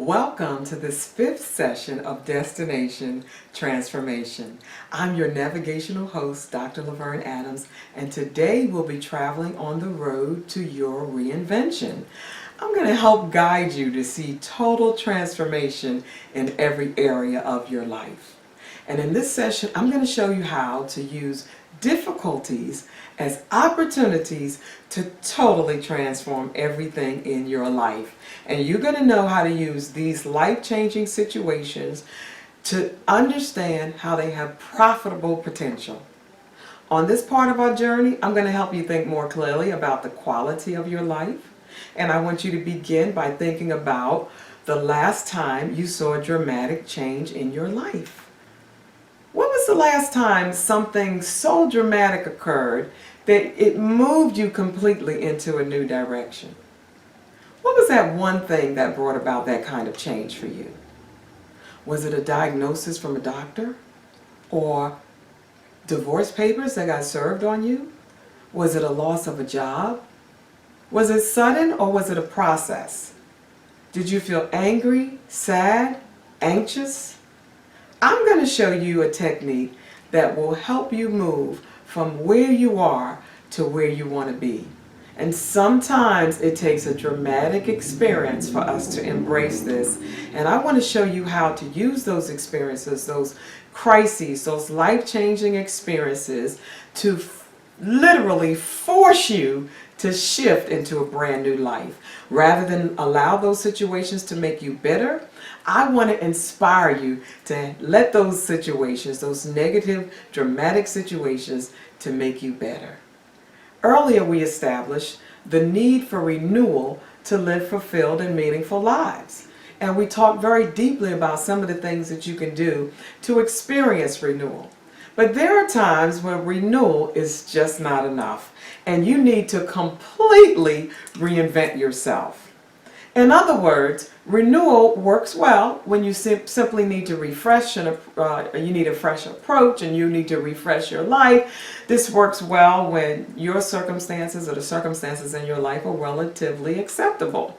Welcome to this fifth session of Destination Transformation. I'm your navigational host, Dr. LaVerne Adams, and today we'll be traveling on the road to your reinvention. I'm going to help guide you to see total transformation in every area of your life. And in this session, I'm going to show you how to use difficulties as opportunities to totally transform everything in your life. And you're going to know how to use these life-changing situations to understand how they have profitable potential. On this part of our journey, I'm going to help you think more clearly about the quality of your life. And I want you to begin by thinking about the last time you saw a dramatic change in your life. When was the last time something so dramatic occurred that it moved you completely into a new direction? What was that one thing that brought about that kind of change for you? Was it a diagnosis from a doctor? Or divorce papers that got served on you? Was it a loss of a job? Was it sudden or was it a process? Did you feel angry, sad, anxious? I'm going to show you a technique that will help you move from where you are to where you want to be. And sometimes it takes a dramatic experience for us to embrace this. And I want to show you how to use those experiences, those crises, those life-changing experiences to literally force you to shift into a brand new life. Rather than allow those situations to make you bitter, I want to inspire you to let those situations, those negative, dramatic situations, to make you better. Earlier we established the need for renewal to live fulfilled and meaningful lives. And we talked very deeply about some of the things that you can do to experience renewal. But there are times when renewal is just not enough, and you need to completely reinvent yourself. In other words, renewal works well when you simply need to refresh, and you need a fresh approach, and you need to refresh your life. This works well when your circumstances or the circumstances in your life are relatively acceptable.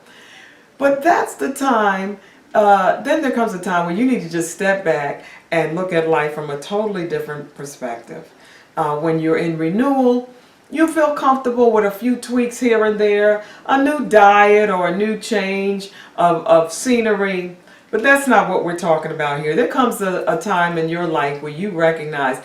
But that's the time, then there comes a time when you need to just step back and look at life from a totally different perspective. When you're in renewal, you feel comfortable with a few tweaks here and there, a new diet or a new change of scenery. But that's not what we're talking about here. There comes a time in your life where you recognize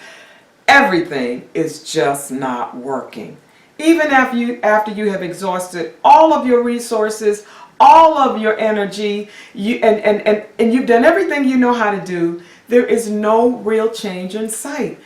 everything is just not working. Even after you have exhausted all of your resources, all of your energy, and you've done everything you know how to do, there is no real change in sight.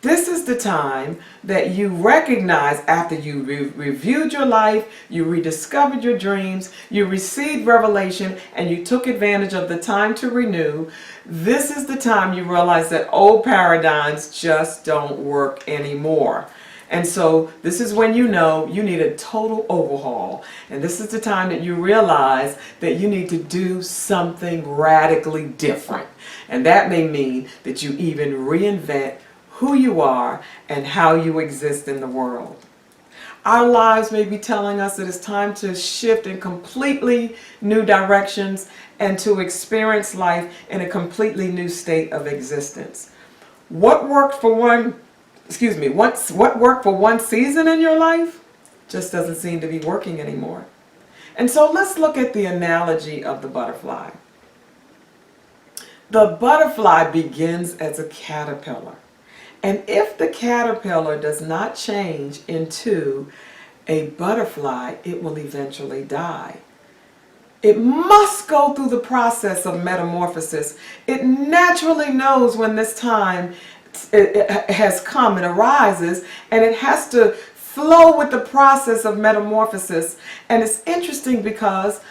This is the time that you recognize, after you reviewed your life, you rediscovered your dreams, you received revelation, and you took advantage of the time to renew. This is the time you realize that old paradigms just don't work anymore. And so this is when you know you need a total overhaul. And this is the time that you realize that you need to do something radically different. And that may mean that you even reinvent who you are and how you exist in the world. Our lives may be telling us that it's time to shift in completely new directions and to experience life in a completely new state of existence. What worked for one season in your life just doesn't seem to be working anymore. And so let's look at the analogy of the butterfly. The butterfly begins as a caterpillar. And if the caterpillar does not change into a butterfly, it will eventually die. It must go through the process of metamorphosis. It naturally knows when this time it has come and arises, and it has to flow with the process of metamorphosis. And it's interesting because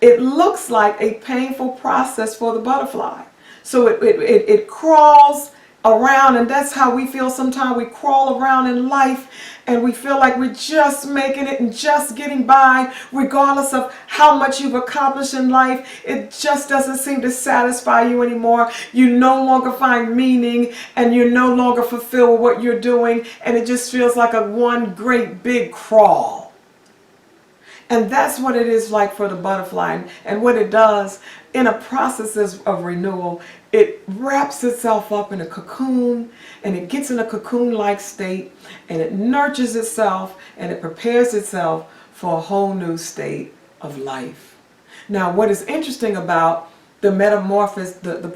it looks like a painful process for the butterfly. So it crawls around, and that's how we feel sometimes. We crawl around in life and we feel like we're just making it and just getting by, regardless of how much you've accomplished in life. It just doesn't seem to satisfy you anymore. You no longer find meaning, and you're no longer fulfilled with what you're doing, and it just feels like one great big crawl. And that's what it is like for the butterfly. And what it does in a process of renewal, it wraps itself up in a cocoon, and it gets in a cocoon-like state, and it nurtures itself, and it prepares itself for a whole new state of life. Now, what is interesting about the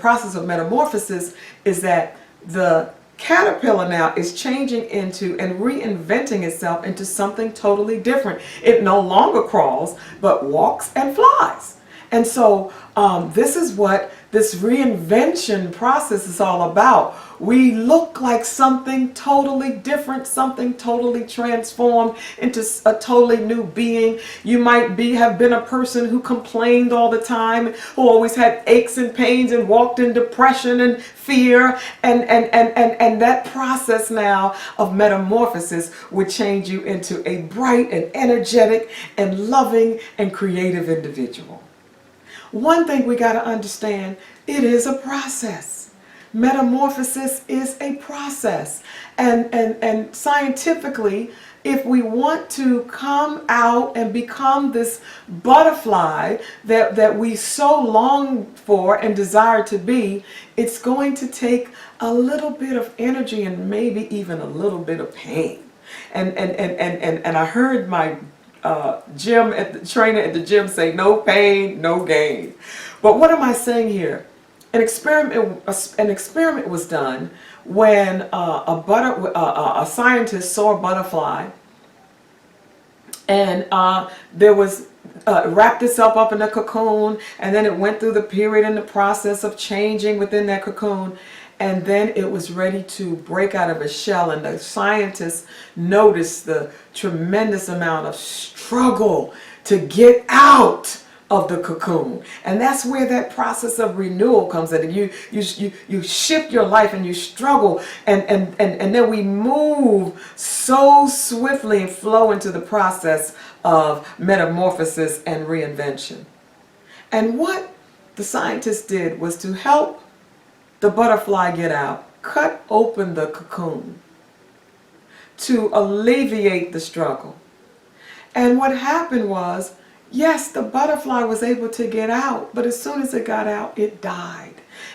process of metamorphosis is that the caterpillar now is changing into and reinventing itself into something totally different. It no longer crawls, but walks and flies. And so this is what this reinvention process is all about. We look like something totally different, something totally transformed into a totally new being. You might have been a person who complained all the time, who always had aches and pains and walked in depression and fear. And that process now of metamorphosis would change you into a bright and energetic and loving and creative individual. One thing we got to understand, it is a process. Metamorphosis is a process. And scientifically, if we want to come out and become this butterfly that we so long for and desire to be, it's going to take a little bit of energy and maybe even a little bit of pain. And I heard my trainer at the gym say, no pain, no gain. But what am I saying here? An experiment was done when a scientist saw a butterfly, and there was wrapped itself up in a cocoon, and then it went through the period and the process of changing within that cocoon. And then it was ready to break out of its shell, and the scientists noticed the tremendous amount of struggle to get out of the cocoon. And that's where that process of renewal comes in. You shift your life and you struggle, and then we move so swiftly and flow into the process of metamorphosis and reinvention. And what the scientists did was to help the butterfly get out, cut open the cocoon to alleviate the struggle. And what happened was, yes, the butterfly was able to get out, but as soon as it got out, it died.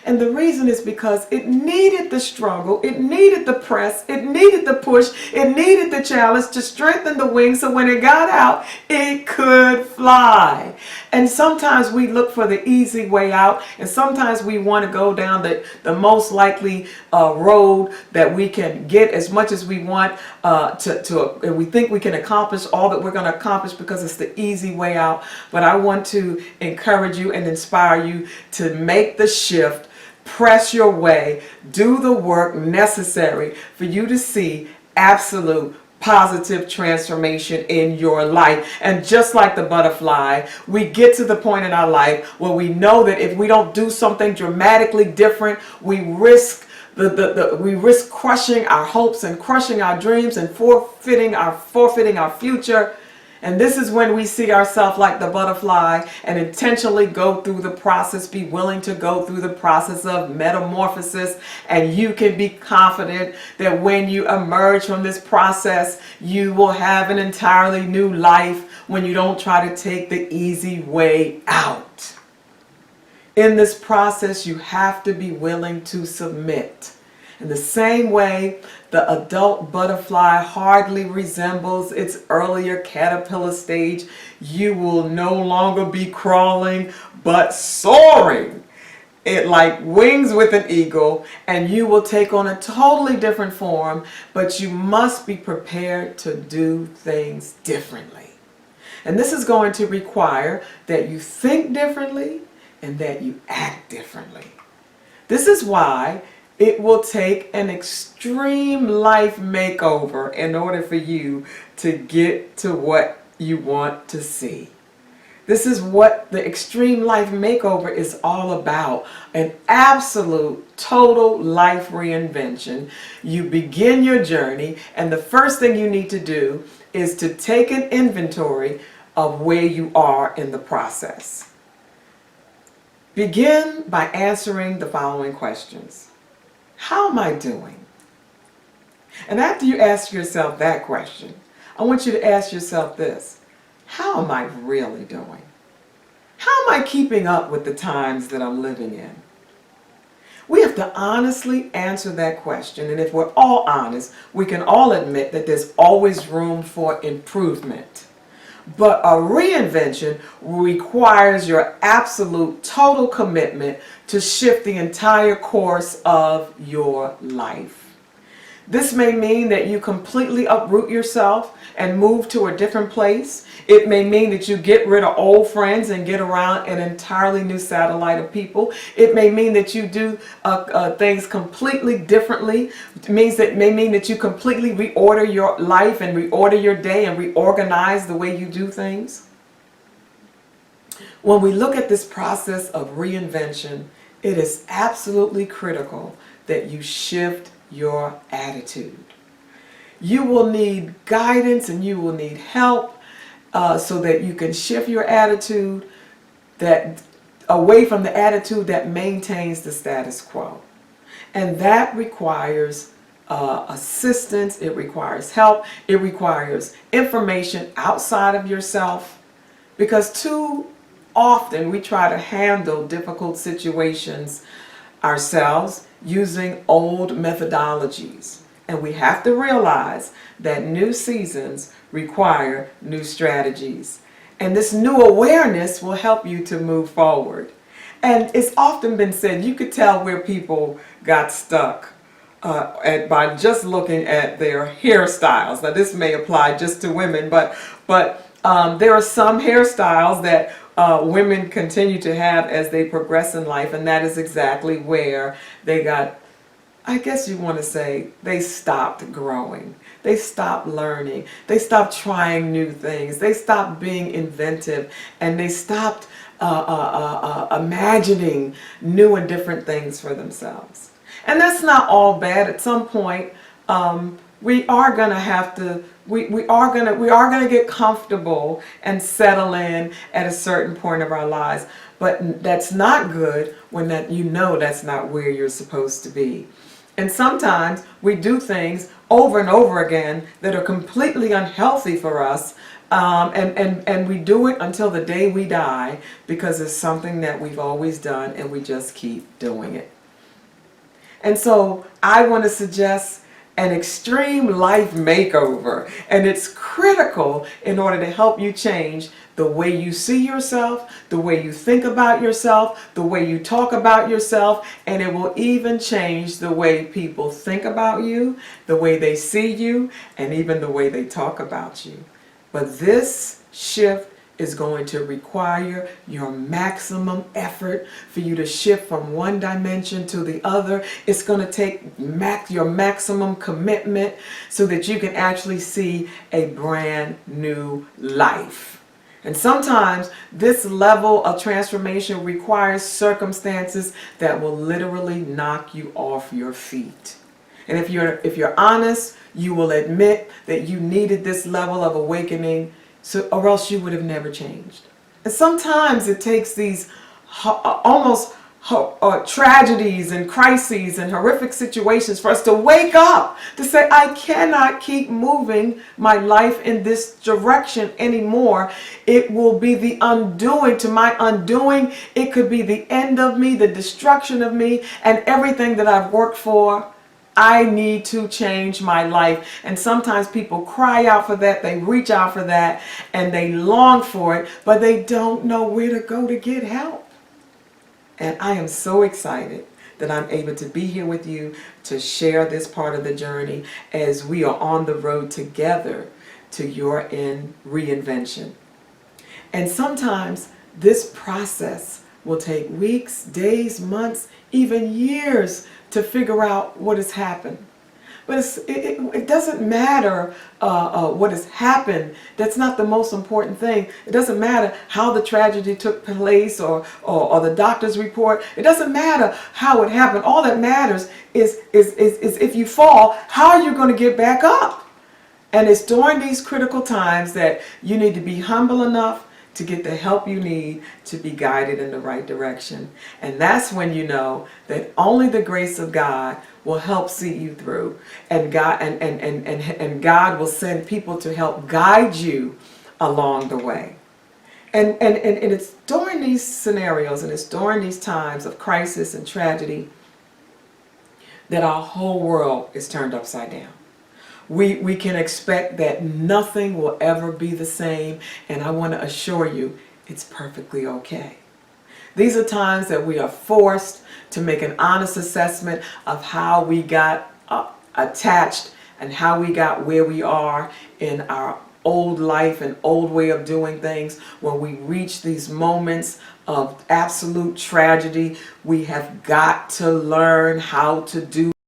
And the reason is because it needed the struggle, it needed the press, it needed the push, it needed the challenge to strengthen the wings so when it got out, it could fly. And sometimes we look for the easy way out, and sometimes we want to go down the most likely road that we can get as much as we want and we think we can accomplish all that we're going to accomplish because it's the easy way out. But I want to encourage you and inspire you to make the shift, press your way, do the work necessary for you to see absolute positive transformation in your life. And just like the butterfly, we get to the point in our life where we know that if we don't do something dramatically different, we risk we risk crushing our hopes and crushing our dreams and forfeiting our future. And this is when we see ourselves like the butterfly and intentionally go through the process, be willing to go through the process of metamorphosis. And you can be confident that when you emerge from this process, you will have an entirely new life when you don't try to take the easy way out. In this process, you have to be willing to submit. In the same way, the adult butterfly hardly resembles its earlier caterpillar stage. You will no longer be crawling, but soaring. It like wings with an eagle, and you will take on a totally different form, but you must be prepared to do things differently. And this is going to require that you think differently and that you act differently. This is why it will take an extreme life makeover in order for you to get to what you want to see. This is what the extreme life makeover is all about. An absolute, total life reinvention. You begin your journey, and the first thing you need to do is to take an inventory of where you are in the process. Begin by answering the following questions. How am I doing? And after you ask yourself that question, I want you to ask yourself this. how am I really doing? How am I keeping up with the times that I'm living in? We have to honestly answer that question, and if we're all honest, we can all admit that there's always room for improvement. But a reinvention requires your absolute total commitment to shift the entire course of your life. This may mean that you completely uproot yourself and move to a different place. It may mean that you get rid of old friends and get around an entirely new satellite of people. It may mean that you do things completely differently. It may mean that you completely reorder your life and reorder your day and reorganize the way you do things. When we look at this process of reinvention, it is absolutely critical that you shift your attitude. You will need guidance and you will need help so that you can shift your attitude that away from the attitude that maintains the status quo. And that requires assistance, it requires help, it requires information outside of yourself, because too often we try to handle difficult situations ourselves using old methodologies. And we have to realize that new seasons require new strategies. And this new awareness will help you to move forward. And it's often been said, you could tell where people got stuck by just looking at their hairstyles. Now this may apply just to women, but there are some hairstyles that women continue to have as they progress in life, and that is exactly where they got, I guess you want to say, they stopped growing. They stopped learning. They stopped trying new things. They stopped being inventive, and they stopped imagining new and different things for themselves. And that's not all bad. At some point, we are going to have to, we are going to get comfortable and settle in at a certain point of our lives. But that's not good when that's not where you're supposed to be. And sometimes we do things over and over again that are completely unhealthy for us. And we do it until the day we die because it's something that we've always done and we just keep doing it. And so I want to suggest an extreme life makeover, and it's critical in order to help you change the way you see yourself, the way you think about yourself, the way you talk about yourself, and it will even change the way people think about you, the way they see you, and even the way they talk about you. But this shift is going to require your maximum effort for you to shift from one dimension to the other. It's going to take your maximum commitment so that you can actually see a brand new life. And sometimes this level of transformation requires circumstances that will literally knock you off your feet. And if you're honest, you will admit that you needed this level of awakening, or else you would have never changed. And sometimes it takes these almost tragedies and crises and horrific situations for us to wake up, to say, I cannot keep moving my life in this direction anymore. It will be the undoing. To my undoing, it could be the end of me, the destruction of me, and everything that I've worked for. I need to change my life. And sometimes people cry out for that, they reach out for that, and they long for it, but they don't know where to go to get help. And I am so excited that I'm able to be here with you to share this part of the journey as we are on the road together to your reinvention. And sometimes this process will take weeks, days, months, even years to figure out what has happened. But it doesn't matter what has happened. That's not the most important thing. It doesn't matter how the tragedy took place or the doctor's report. It doesn't matter how it happened. All that matters is if you fall, how are you going to get back up? And it's during these critical times that you need to be humble enough to get the help you need to be guided in the right direction. And that's when you know that only the grace of God will help see you through. And God will send people to help guide you along the way. And it's during these scenarios and it's during these times of crisis and tragedy that our whole world is turned upside down. We can expect that nothing will ever be the same, and I want to assure you it's perfectly okay. These are times that we are forced to make an honest assessment of how we got attached and how we got where we are in our old life and old way of doing things. When we reach these moments of absolute tragedy, we have got to learn how to do